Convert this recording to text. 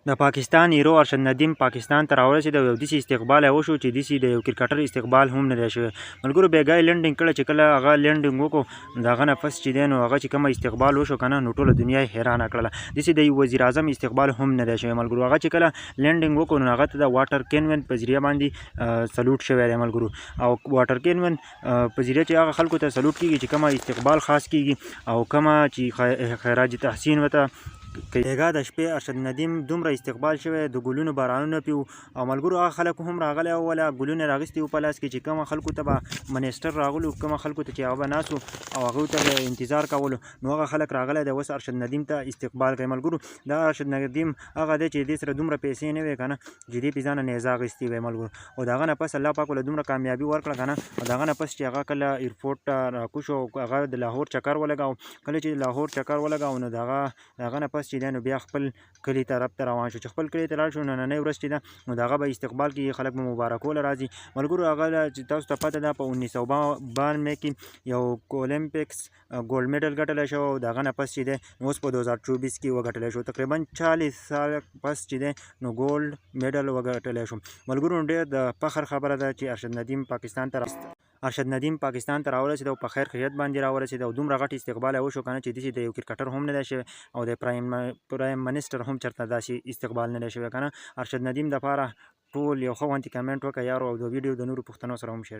د پاکستان هیرو ارشد ندیم پاکستان ته راورسېد او یو داسې استقبال یې وشو چې داسې د یو کرکټر استقبال هم نه دی شوی. ملګرو بېګا یې لنډینګ کړی چې کله هغه لنډینګ وکړو د هغه نه پس چې دی نو هغه چې کومه استقبال وشو که نه نو ټوله دنیا یې حیرانه کړله. داسې د وزیر اعظم استقبال هم نه دی شوی ملګرو. هغه چې کله لنډینګ وکړو نو هغه ته د واټر کینون په ذریعه باندې سلوټ شوی دی ملګرو. او واټر کینون په ذریعه چې هغه خلکو ته سلوټ کېږي چې کومه استقبال خاص کېږي او کومه چې خراج تحسین ورته بېګا د شپې ارشد ندیم دومره استقبال شوی د ګلونو بارانونه پې وو او ملګرو هغه خلک هم راغلی او وله ګلونه یې راغوستي وو په لاس کې چې کومه خلکو ته به منیسټر راغلو کومه خلکو ته چې هغه به ناست وو او هغوی ته به انتظار کولو نو هغه خلک راغلی دی اوس ارشد ندیم ته استقبال کوي. ملګرو دا ارشد ندیم هغه دی چې دې سره دومره پیسې نه وې که نه چې دې پې ځانه نیزه اخیستې وی ملګرو او د هغه نه پس الله پاک له دومره کامیابي ورکړه که نه او د هغه نه پس چې هغه کله ایرپورټ ته راکوز شو او هغه د لاهور چکر ولګاو کله چې لاهور چکر ولګاو نو د هغه نه پس چې دی نو بیا خپل کلي طرف ته روان شو چې خپل کلي ته لاړ شو نننۍ ورځ چې ده نو د هغه به استقبال کېږي خلک به مبارکوله راځي. ملګرو هغه چې تاسو ته پته ده په 1992 کې یو اولمپکس ګولډ میډل ګټلی شو او د هغه نه پس چې دی نو اوس په 2024 کې وګټلی شو تقریبا 40 سال پس چې دی نو ګولډ میډل وګټلی شو. ملګرو ډېر د فخر خبره ده چې ارشد ندیم پاکستان ته راورسېد او په خیر خیریت باندې راورسېد او دومره غټ استقبال یې وشو که نه چې داسې د یو کرکټر هم نه دی شوی او د پرایم منسټر هم چېرته داسې استقبال نه دی شوی که نه. ارشد ندیم دپاره ټول یو ښه غوندې کمنټ وکړه یارو او د ویډیو د نورو پوښتنو سره هم شیر